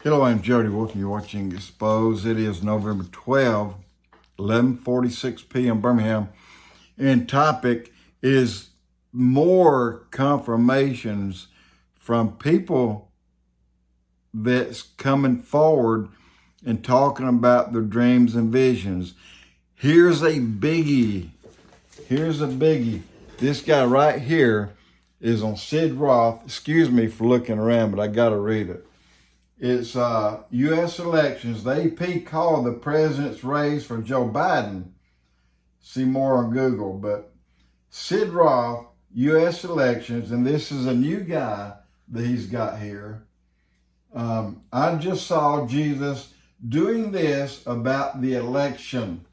Hello, I'm Jody Wolf, and you're watching Expoz. It is November 12, 11:46 p.m. Birmingham. And topic is more confirmations from people that's coming forward and talking about their dreams and visions. Here's a biggie. This guy right here is on Sid Roth. Excuse me for looking around, but I got to read it. It's U.S. elections. The AP called the president's race for Joe Biden. See more on Google. But Sid Roth, U.S. elections, and this is a new guy that he's got here. I just saw Jesus doing this about the election.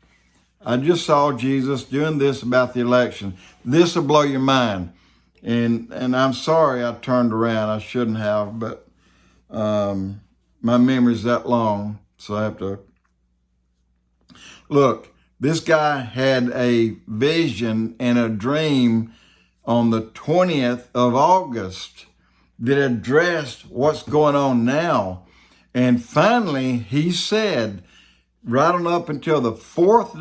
This will blow your mind. And I'm sorry I turned around. I shouldn't have, but my memory's that long, so I have to. Look, this guy had a vision and a dream on the 20th of August that addressed what's going on now. And finally, he said, right on up until the fifth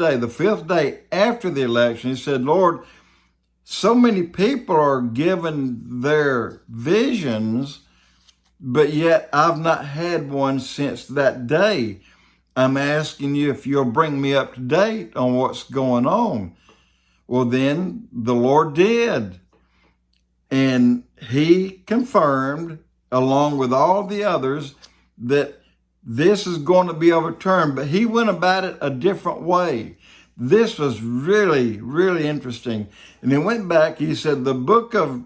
day after the election, he said, Lord, so many people are given their visions, but yet I've not had one since that day. I'm asking you if you'll bring me up to date on what's going on. Well, then the Lord did. And he confirmed, along with all the others, that this is going to be overturned. But he went about it a different way. This was really, really interesting. And he went back, he said, the book of,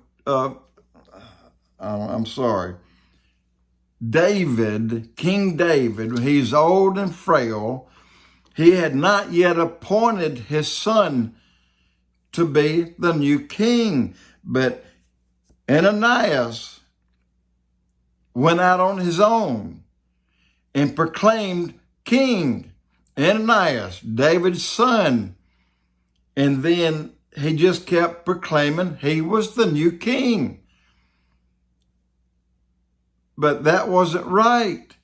David, King David, he's old and frail. He had not yet appointed his son to be the new king. But Ananias went out on his own and proclaimed king. Ananias, David's son. And then he just kept proclaiming he was the new king. But that wasn't right.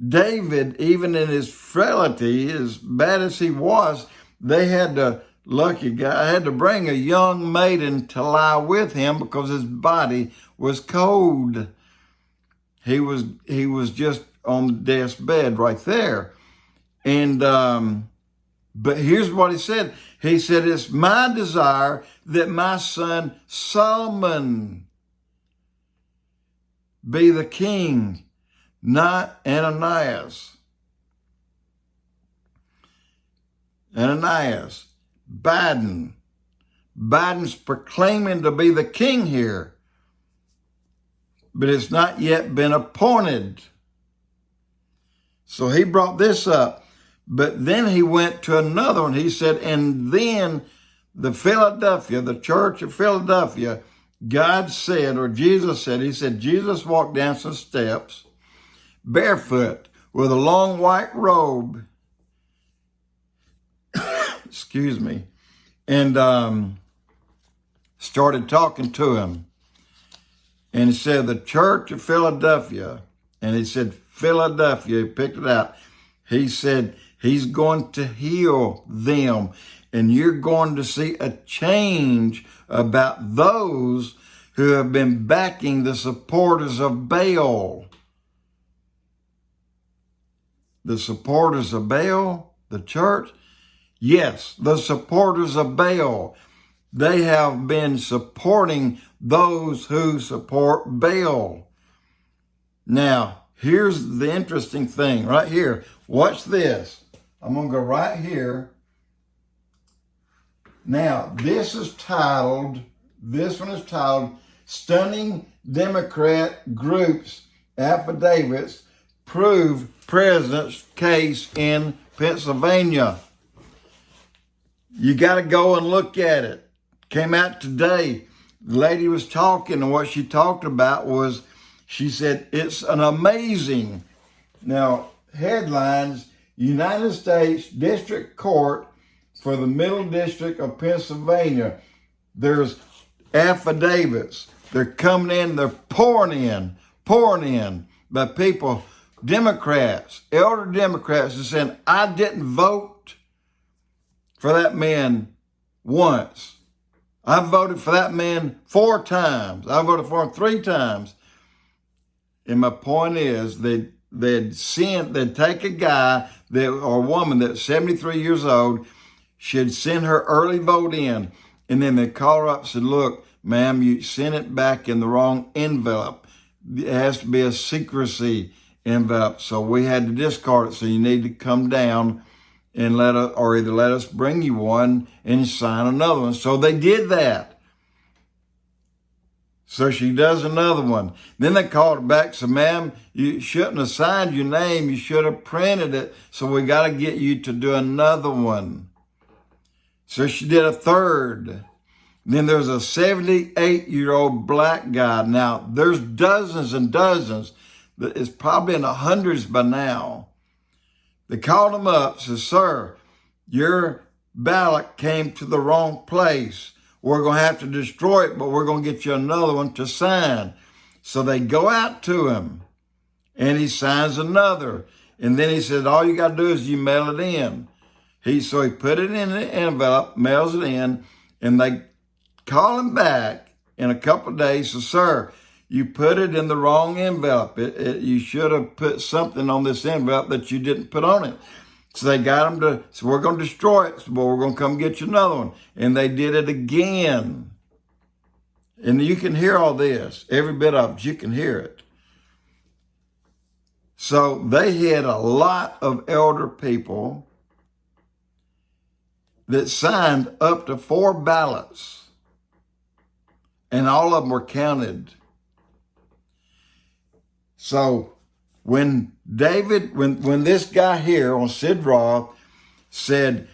David, even in his frailty, as bad as he was, they had to, lucky guy, had to bring a young maiden to lie with him because his body was cold. He was just on the death's bed right there. And, but here's what he said. He said, it's my desire that my son Solomon be the king, not Ananias. Ananias, Biden's proclaiming to be the king here, but it's not yet been appointed. So he brought this up, but then he went to another one. He said, and then the church of Philadelphia, God said, or Jesus said, Jesus walked down some steps barefoot with a long white robe, excuse me, and started talking to him. And he said, the church of Philadelphia, and he said, Philadelphia, he picked it out. He said, he's going to heal them. And you're going to see a change about those who have been backing the supporters of Baal. The supporters of Baal, the church? Yes, the supporters of Baal. They have been supporting those who support Baal. Now, here's the interesting thing right here. Watch this. I'm going to go right here. Now, this one is titled, Stunning Democrat Groups Affidavits Prove President's Case in Pennsylvania. You got to go and look at it. Came out today. The lady was talking, and what she talked about was, she said, it's an amazing. Now, headlines, United States District Court for the Middle District of Pennsylvania. There's affidavits. They're coming in, they're pouring in by people Democrats, elder Democrats, are saying, I didn't vote for that man once. I voted for that man 4 times. I voted for him 3 times. And my point is, they'd take a guy or a woman that's 73 years old, should send her early vote in, and then they call her up and said, look, ma'am, you sent it back in the wrong envelope. It has to be a secrecy envelope, so we had to discard it, so you need to come down and either let us bring you one and sign another one. So they did that. So she does another one. Then they called her back, said, ma'am, you shouldn't have signed your name. You should have printed it. So we got to get you to do another one. So she did a third. Then there's a 78-year-old black guy. Now, there's dozens and dozens. It's probably in the hundreds by now. They called him up, said, sir, your ballot came to the wrong place. We're going to have to destroy it, but we're going to get you another one to sign. So they go out to him, and he signs another. And then he said, all you got to do is you mail it in. So he put it in the envelope, mails it in, and they call him back in a couple of days. So, sir, you put it in the wrong envelope. You should have put something on this envelope that you didn't put on it. So they got him so we're going to destroy it, but we're going to come get you another one. And they did it again. And you can hear all this, every bit of it, you can hear it. So they had a lot of elder people that signed up to 4 ballots, and all of them were counted. So when this guy here on Sid Roth said,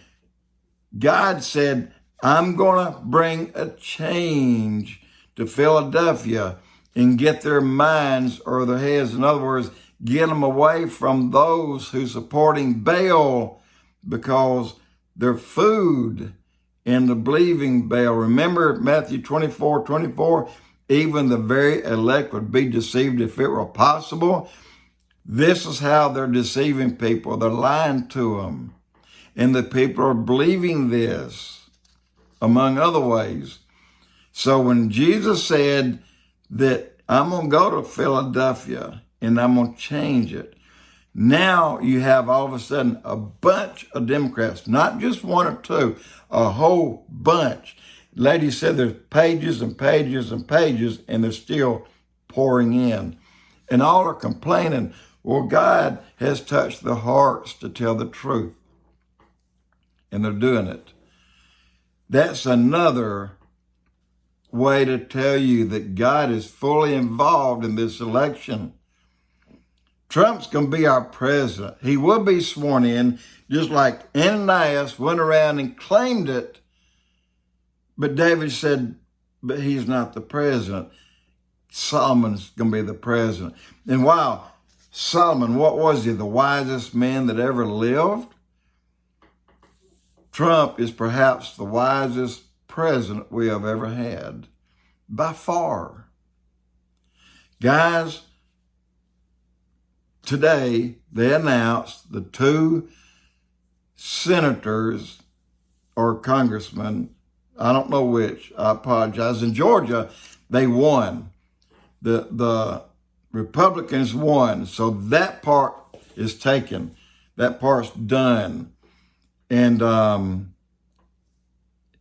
God said, I'm going to bring a change to Philadelphia and get their minds or their heads. In other words, get them away from those who supporting Baal because their food and the believing Baal. Remember Matthew 24:24, even the very elect would be deceived if it were possible. This is how they're deceiving people. They're lying to them. And the people are believing this, among other ways. So when Jesus said that I'm going to go to Philadelphia and I'm going to change it, now you have all of a sudden a bunch of Democrats, not just 1 or 2, a whole bunch. Lady said there's pages and pages and pages, and they're still pouring in. And all are complaining, well, God has touched their hearts to tell the truth. And they're doing it. That's another way to tell you that God is fully involved in this election. Trump's going to be our president. He will be sworn in, just like Ananias went around and claimed it. But David said, but he's not the president. Solomon's going to be the president. And wow, Solomon, what was he? The wisest man that ever lived? Trump is perhaps the wisest president we have ever had, by far. Guys, today they announced the 2 senators or congressmen, I don't know which, I apologize. In Georgia, they won. The Republicans won, so that part is taken. That part's done. And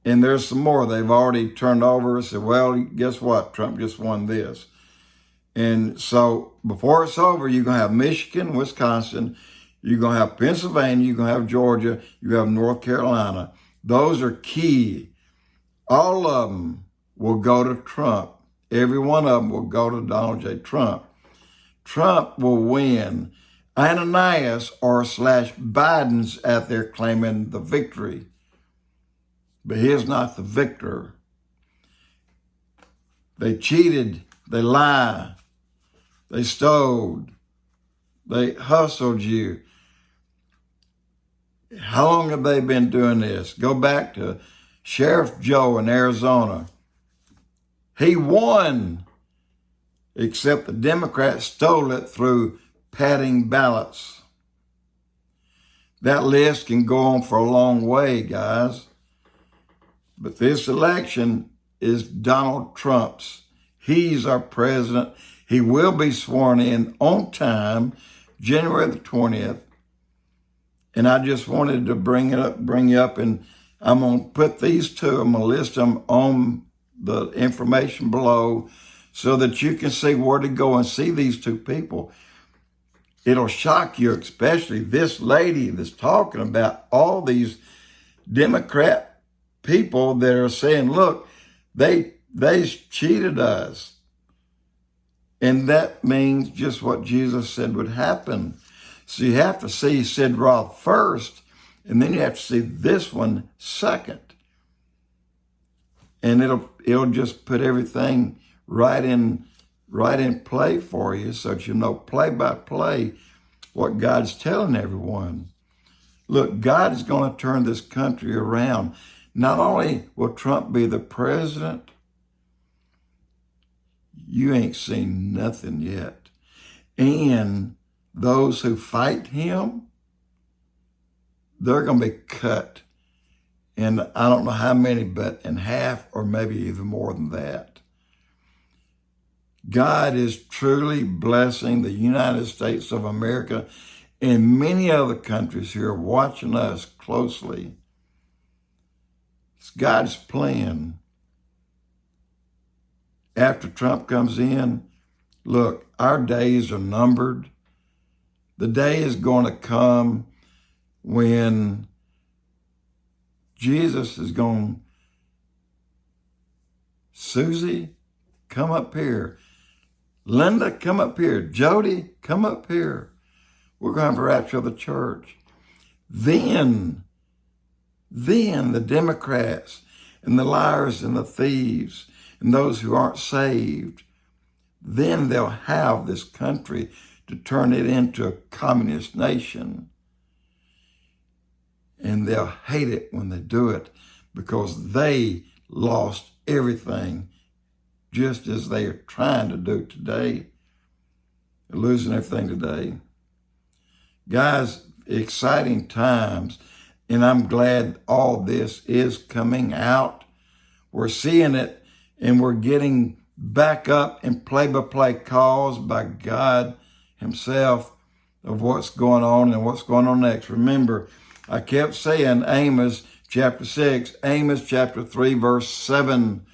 there's some more they've already turned over and said, well, guess what? Trump just won this. And so before it's over, you're going to have Michigan, Wisconsin, you're going to have Pennsylvania, you're going to have Georgia, you have North Carolina. Those are key. All of them will go to Trump. Every one of them will go to Donald J. Trump. Trump will win. Ananias or / Biden's out there claiming the victory. But he is not the victor. They cheated. They lied. They stole. They hustled you. How long have they been doing this? Go back to Sheriff Joe in Arizona. He won, except the Democrats stole it through padding ballots. That list can go on for a long way, guys. But this election is Donald Trump's. He's our president. He will be sworn in on time, January the 20th. And I just wanted to bring you up, and I'm going to put these two, I'm going to list them on the information below so that you can see where to go and see these two people. It'll shock you, especially this lady that's talking about all these Democrat people that are saying, look, they cheated us. And that means just what Jesus said would happen. So you have to see Sid Roth first, and then you have to see this one second. And it'll just put everything right in play for you, so that you know play by play what God's telling everyone. Look, God is going to turn this country around. Not only will Trump be the president, you ain't seen nothing yet. And those who fight him, they're going to be cut. And I don't know how many, but in half or maybe even more than that. God is truly blessing the United States of America and many other countries who are watching us closely. It's God's plan. After Trump comes in, look, our days are numbered. The day is going to come when Jesus is going, Susie, come up here. Linda, come up here. Jody, come up here. We're going to have a rapture of the church. Then the Democrats and the liars and the thieves and those who aren't saved, then they'll have this country to turn it into a communist nation. And they'll hate it when they do it because they lost everything, just as they are trying to do today. They're losing everything today. Guys, exciting times, and I'm glad all this is coming out. We're seeing it, and we're getting back up in play-by-play calls by God himself of what's going on and what's going on next. Remember, I kept saying Amos chapter 6, Amos chapter 3, verse 7.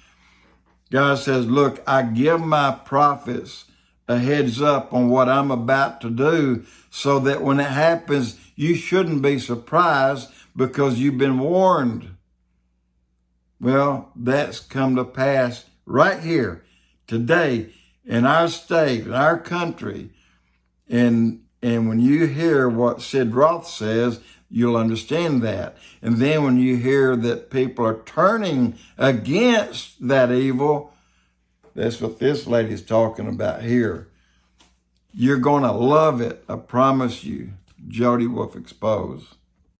God says, look, I give my prophets a heads up on what I'm about to do so that when it happens, you shouldn't be surprised because you've been warned. Well, that's come to pass right here today in our state, in our country. And when you hear what Sid Roth says, you'll understand that. And then when you hear that people are turning against that evil, that's what this lady's talking about here. You're going to love it. I promise you. Jody Wolf Expoz.